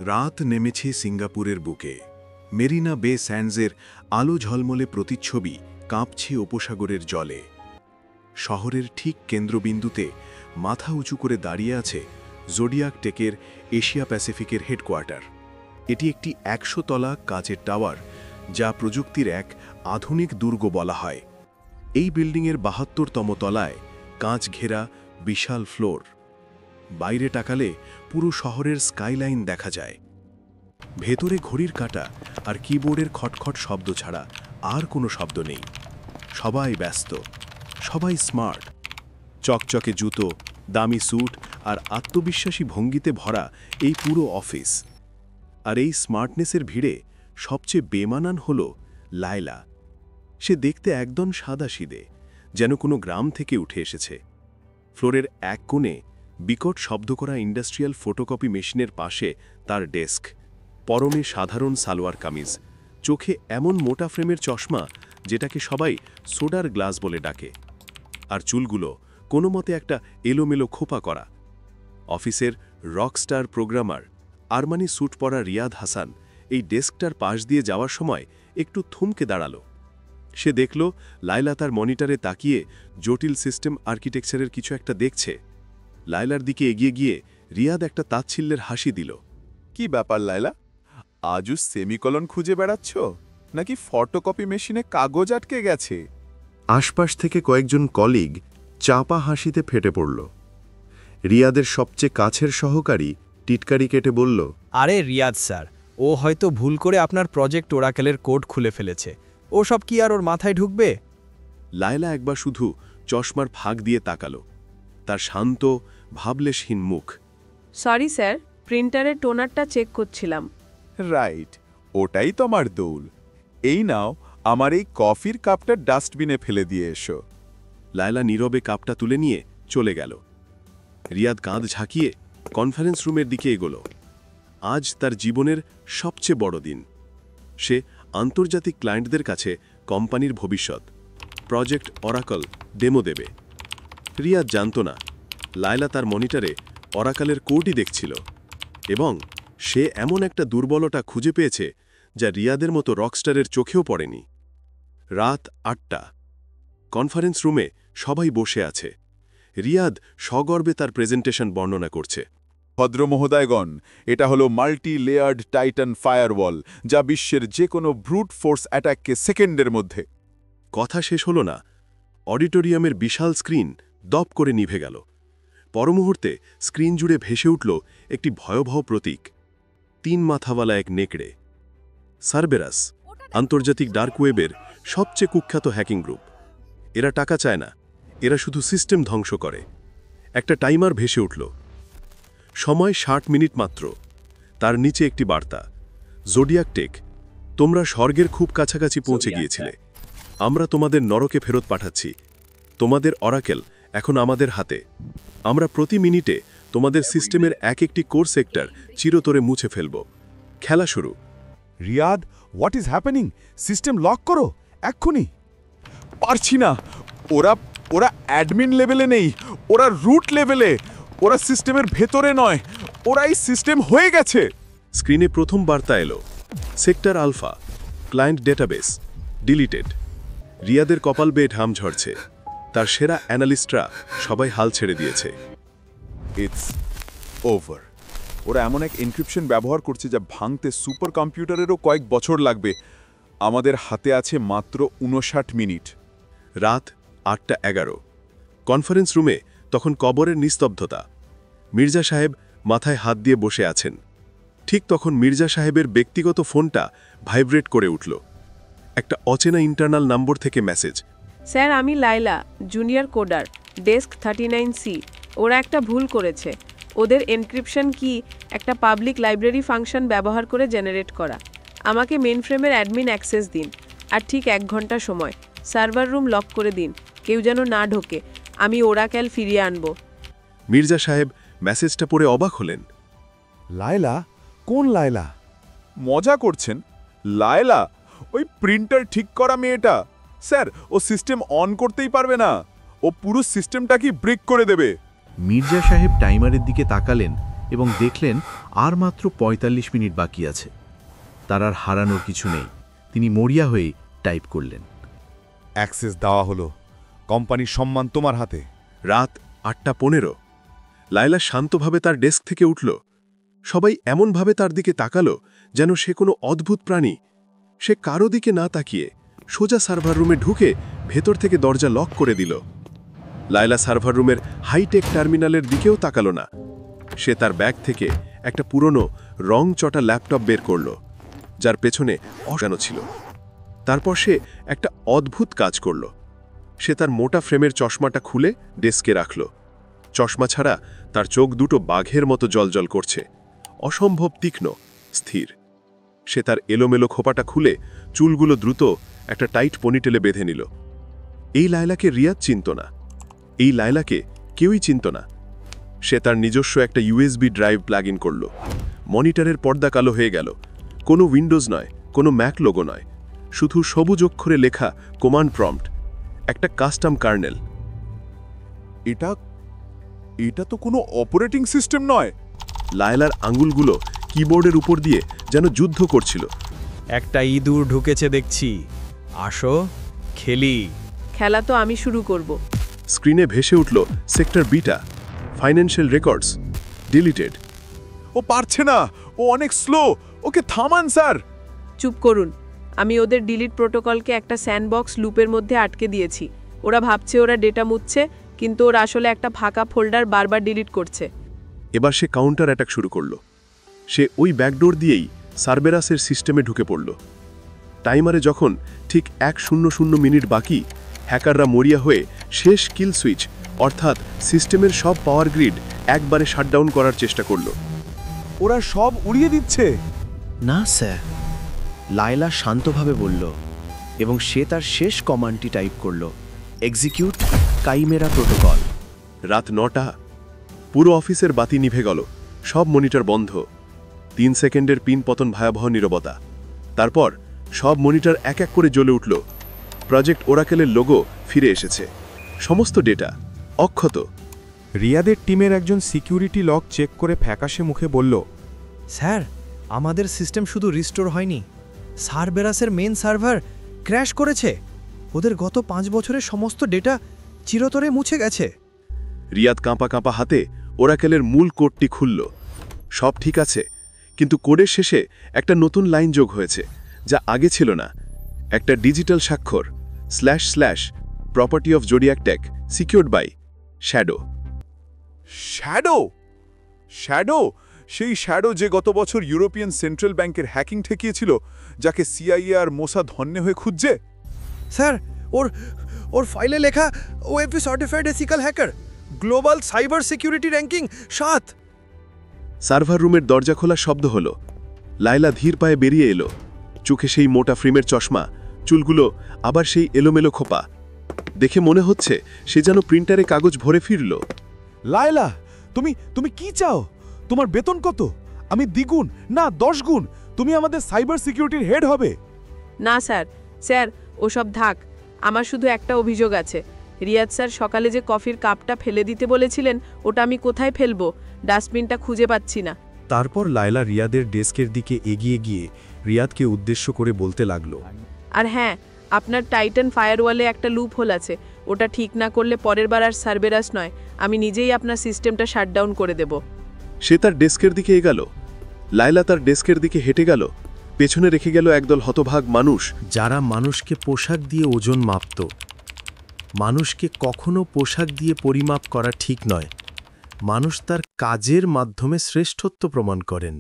রাত নেমেছে সিঙ্গাপুরের বুকে। মেরিনা বে স্যান্ডসের আলো ঝলমলে প্রতিচ্ছবি কাঁপছে উপসাগরের জলে। শহরের ঠিক কেন্দ্রবিন্দুতে মাথা উঁচু করে দাঁড়িয়ে আছে জোডিয়াক টেকের এশিয়া প্যাসিফিকের হেডকোয়ার্টার। এটি একটি ১০০ তলা কাচের টাওয়ার, যা প্রযুক্তির এক আধুনিক দুর্গ বলা হয়। এই বিল্ডিংয়ের ৭২তম তলায় কাঁচ ঘেরা বিশাল ফ্লোর। বাইরে তাকালে পুরো শহরের স্কাইলাইন দেখা যায়। ভেতরে ঘড়ির কাঁটা আর কিবোর্ডের খটখট শব্দ ছাড়া আর কোনো শব্দ নেই। সবাই ব্যস্ত, সবাই স্মার্ট। চকচকে জুতো, দামি স্যুট আর আত্মবিশ্বাসী ভঙ্গিতে ভরা এই পুরো অফিস। আর এই স্মার্টনেসের ভিড়ে সবচেয়ে বেমানান হল লায়লা। সে দেখতে একদম সাদাসিধে, যেন কোনো গ্রাম থেকে উঠে এসেছে। ফ্লোরের এক কোণে বিকট শব্দ করা ইন্ডাস্ট্রিয়াল ফটোকপি মেশিনের পাশে তার ডেস্ক। পরনে সাধারণ সালোয়ার কামিজ, চোখে এমন মোটা ফ্রেমের চশমা যেটাকে সবাই সোডার গ্লাস বলে ডাকে। আর চুলগুলো কোনো মতে একটা এলোমেলো খোপা করা। অফিসের রকস্টার প্রোগ্রামার আরমানি স্যুট পরা রিয়াদ হাসান এই ডেস্কটার পাশ দিয়ে যাওয়ার সময় একটু থমকে দাঁড়াল। সে দেখল লায়লা তার মনিটরে তাকিয়ে জটিল সিস্টেম আর্কিটেকচারের কিছু একটা দেখছে। লায়লার দিকে এগিয়ে গিয়ে রিয়াদ একটা তাচ্ছিল্যের হাসি দিল। কি ব্যাপার লায়লা, আজও সেমিকলন খুঁজে বেড়াচ্ছ নাকি ফটোকপি মেশিনে কাগজ আটকে গেছে? আশপাশ থেকে কয়েকজন কলিগ চাপা হাসিতে ফেটে পড়ল। রিয়াদের সবচেয়ে কাছের সহকারী টিটকারি কেটে বলল, আরে রিয়াদ স্যার, ও হয়তো ভুল করে আপনার প্রজেক্ট ওরাকেলের কোড খুলে ফেলেছে। ও সব কি আর ওর মাথায় ঢুকবে? লায়লা একবার শুধু চশমার ফাঁক দিয়ে তাকালো। তার শান্ত, ভাবলেশহীন মুখ। সরি স্যার, প্রিন্টারের টোনারটা চেক করছিলাম। রাইট, ওটাই তোমার দৌল। এই নাও, আমার এই কফির কাপটা ডাস্টবিনে ফেলে দিয়ে এসো। লায়লা নীরবে কাপটা তুলে নিয়ে চলে গেল। রিয়াদ কাঁধ ঝাঁকিয়ে কনফারেন্স রুমের দিকে এগোল। আজ তার জীবনের সবচেয়ে বড় দিন। সে আন্তর্জাতিক ক্লায়েন্টদের কাছে কোম্পানির ভবিষ্যৎ প্রজেক্ট অরাকল ডেমো দেবে। রিয়াদ জানত না লায়লা তার মনিটরে অরাকলের কোডই দেখছিল, এবং সে এমন একটা দুর্বলতা খুঁজে পেয়েছে যা রিয়াদের মতো রকস্টারের চোখেও পড়েনি। রাত ৮টা। কনফারেন্স রুমে সবাই বসে আছে। রিয়াদ সগর্বে তার প্রেজেন্টেশন বর্ণনা করছে। ভদ্রমহোদয়গণ, এটা হলো মাল্টি লেয়ার্ড টাইটান ফায়ারওয়াল, যা বিশ্বের যে কোনো ব্রুট ফোর্স অ্যাটাককে সেকেন্ডের মধ্যে। কথা শেষ হল না, অডিটোরিয়ামের বিশাল স্ক্রিন দপ করে নিভে গেল। পরমুহূর্তে স্ক্রিন জুড়ে ভেসে উঠল একটি ভয়াবহ প্রতীক। ৩ মাথাওয়ালা এক নেকড়ে। সারবেরাস, আন্তর্জাতিক ডার্ক ওয়েবের সবচেয়ে কুখ্যাত হ্যাকিং গ্রুপ। এরা টাকা চায় না, এরা শুধু সিস্টেম ধ্বংস করে। একটা টাইমার ভেসে উঠল। সময় ৬০ মিনিট মাত্র। তার নিচে একটি বার্তা, জোডিয়াক টেক, তোমরা স্বর্গের খুব কাছাকাছি পৌঁছে গিয়েছিলে। আমরা তোমাদের নরকে ফেরত পাঠাচ্ছি। তোমাদের অরাকেল এখন আমাদের হাতে। আমরা প্রতি মিনিটে তোমাদের সিস্টেমের এক একটি কোর সেক্টর চিরতরে মুছে ফেলব। খেলা শুরু। Riyad, what is happening? System lock করো এক্ষুনি। পারছি না, ওরা অ্যাডমিন লেভেলে নেই, ওরা রুট লেভেলে। ওরা সিস্টেমের ভেতরে নয়, ওরা এই সিস্টেম হয়ে গেছে। স্ক্রিনে প্রথম বার্তা এলো, sector alpha, client database deleted. রিয়াদের কপাল বেয়ে ঘাম ঝরছে। তার সেরা অ্যানালিস্টরা সবাই হাল ছেড়ে দিয়েছে। It's over. ওরা এমন এক এনক্রিপশন ব্যবহার করছে যা ভাঙতে সুপার কম্পিউটারেরও কয়েক বছর লাগবে। আমাদের হাতে আছে মাত্র ৫৯ মিনিট। রাত ৮:১১। কনফারেন্স রুমে তখন কবরের নিস্তব্ধতা। মির্জা সাহেব মাথায় হাত দিয়ে বসে আছেন। ঠিক তখন মির্জা সাহেবের ব্যক্তিগত ফোনটা ভাইব্রেট করে উঠল। একটা অচেনা ইন্টারনাল নম্বর থেকে মেসেজ। স্যার, আমি Laila, junior coder, desk 39C। ওরা একটা ভুল করেছে। ওদের এনক্রিপশন কি একটা পাবলিক লাইব্রেরি ফাংশন ব্যবহার করে জেনারেট করা। আমাকে মেইনফ্রেমের অ্যাডমিন অ্যাক্সেস দিন, আর ঠিক ১ ঘন্টা সময়। সার্ভার রুম লক করে দিন, কেউ যেন না ঢোকে। আমি ওরাকেল ফিরিয়ে আনব। মির্জা সাহেব মেসেজটা পড়ে অবাক হলেন। লায়লা? কোন লায়লা? মজা করছেন? লায়লা ওই প্রিন্টার ঠিক করা মেয়েটা। স্যার, ও সিস্টেম অন করতেই পারবে না। ও পুরো সিস্টেমটা কি ব্রেক করে দেবে। মির্জা সাহেব টাইমারের দিকে তাকালেন এবং দেখলেন আর মাত্র ৪৫ মিনিট বাকি আছে। তার আর হারানোর কিছু নেই। তিনি মরিয়া হয়ে টাইপ করলেন। অ্যাক্সেস দেওয়া হলো। কোম্পানির সম্মান তোমার হাতে। রাত ৮:১৫। লায়লা শান্তভাবে তার ডেস্ক থেকে উঠল। সবাই এমনভাবে তার দিকে তাকালো যেন সে কোনো অদ্ভুত প্রাণী। সে কারো দিকে না তাকিয়ে সোজা সার্ভার রুমে ঢুকে ভেতর থেকে দরজা লক করে দিল। লায়লা সার্ভার রুমের হাইটেক টার্মিনালের দিকেও তাকালো না। সে তার ব্যাগ থেকে একটা পুরনো রং চটা ল্যাপটপ বের করল, যার পেছনে অজানো ছিল। তারপর সে একটা অদ্ভুত কাজ করল। সে তার মোটা ফ্রেমের চশমাটা খুলে ডেস্কে রাখল। চশমা ছাড়া তার চোখ দুটো বাঘের মতো জ্বলজ্বল করছে, অসম্ভব তীক্ষ্ণ, স্থির। সে তার এলোমেলো খোপাটা খুলে চুলগুলো দ্রুত একটা টাইট পনিটেলে বেঁধে নিল। এই লায়লাকে রিয়াদ চিনত না। এই লায়লাকে কেউই চিনত না। সে তার নিজস্ব একটা ইউএসবি ড্রাইভ প্লাগ ইন করল। মনিটরের পর্দা কালো হয়ে গেল। কোনো উইন্ডোজ নয়, কোনো ম্যাক লোগো নয়, শুধু সবুজ অক্ষরে লেখা কমান্ড প্রম্পট, একটা কাস্টম কার্নেল। এটা তো কোনো অপারেটিং সিস্টেম নয়। লায়লার আঙুলগুলো কিবোর্ডের উপর দিয়ে যেন যুদ্ধ করছিল। একটা ইঁদুর ঢুকেছে দেখছি, আসো খেলি। খেলা তো আমি শুরু করব। স্ক্রিনে ভেসে উঠল sector beta, financial records, deleted. ও পারছে না, ও অনেক স্লো। ওকে থামান স্যার। চুপ করুন। আমি ওদের ডিলিট প্রোটোকলকে একটা স্যান্ডবক্স লুপের মধ্যে আটকে দিয়েছি। ওরা ভাবছে ওরা ডেটা মুছছে, কিন্তু ওরা আসলে একটা ফাঁকা ফোল্ডার বারবার ডিলিট করছে। এবার সে কাউন্টার অ্যাটাক শুরু করল। সে ওই ব্যাকডোর দিয়েই সার্বেরাসের সিস্টেমে ঢুকে পড়ল। টাইমারে যখন ঠিক ১:০০ মিনিট বাকি, হ্যাকাররা মরিয়া হয়ে শেষ কিল সুইচ অর্থাৎ সিস্টেমের সব পাওয়ার গ্রিড একবারে শাটডাউন করার চেষ্টা করল। ওরা সব উড়িয়ে দিচ্ছে। না স্যার, লায়লা শান্তভাবে বলল এবং সে তার শেষ কমান্ডটি টাইপ করল, এক্সিকিউট কাইমেরা প্রোটোকল। রাত ৯টা। পুরো অফিসের বাতি নিভে গেল, সব মনিটর বন্ধ। ৩ সেকেন্ডের পিন পতন, ভয়াবহ নীরবতা। তারপর সব মনিটর এক এক করে জ্বলে উঠল। প্রজেক্ট ওরাকেলের লোগো ফিরে এসেছে, সমস্ত ডেটা অক্ষত। রিয়াদের টিমের একজন সিকিউরিটি লক চেক করে ফ্যাকাশে মুখে বলল, স্যার, আমাদের সিস্টেম শুধু রিস্টোর হয়নি, সার্বেরাসের মেন সার্ভার ক্র্যাশ করেছে। ওদের গত ৫ বছরের সমস্ত ডেটা চিরতরে মুছে গেছে। রিয়াদ কাঁপা কাঁপা হাতে ওরাকেলের মূল কোডটি খুলল। সব ঠিক আছে, কিন্তু কোডের শেষে একটা নতুন লাইন যোগ হয়েছে, যা আগে ছিল না। একটা ডিজিটাল স্বাক্ষর, property of zodiac tech secured by shadow. Shadow! Shadow! সেই শ্যাডো যে গত বছর ইউরোপিয়ান সেন্ট্রাল ব্যাংকের হ্যাকিং ঠেকিয়েছিল, যাকে সিআইএ আর মোসাদ ধন্যে হয়ে খুঁজছে। স্যার, ওর ফাইলে লেখা OFP certified ethical hacker, global cyber security ranking ৭। Server রুমের দরজা খোলা শব্দ হলো। লায়লা ধীর পায়ে বেরিয়ে এলো। চোখে সেই মোটা ফ্রেমের চশমা, চুলগুলো আবার সেই এলোমেলো খোপা। দেখে মনে হচ্ছে সে যেন প্রিন্টারে কাগজ ভরে ফিরল। লায়লা, তুমি কি চাও? তোমার বেতন কত? আমি দ্বিগুণ, না ১০ গুণ। তুমি আমাদের সাইবার সিকিউরিটির হেড হবে। না স্যার, ওসব থাক। আমার শুধু একটা অভিযোগ আছে। রিয়াদ স্যার সকালে যে কফির কাপটা ফেলে দিতে বলেছিলেন, ওটা আমি কোথায় ফেলবো? ডাস্টবিনটা খুঁজে পাচ্ছি না। তারপর লায়লা রিয়াদের ডেস্কের দিকে এগিয়ে গিয়ে রিয়াদকে উদ্দেশ্য করে বলতে লাগলো, আর হ্যাঁ, আপনার টাইটান ফায়ারওয়ালে একটা লুপ হোল আছে। ওটা ঠিক না করলে পরের বার আর সার্বেরাস নয়, আমি নিজেই আপনার সিস্টেমটা শাটডাউন করে দেব। সে তার ডেস্কের দিকে এগাল। লায়লা তার ডেস্কের দিকে হেঁটে গেল। পেছনে রেখে গেল একদল হতভাগ মানুষ, যারা মানুষকে পোশাক দিয়ে ওজন মাপত। মানুষকে কখনো পোশাক দিয়ে পরিমাপ করা ঠিক নয়। মানুষ তার কাজের মাধ্যমে শ্রেষ্ঠত্ব প্রমাণ করেন।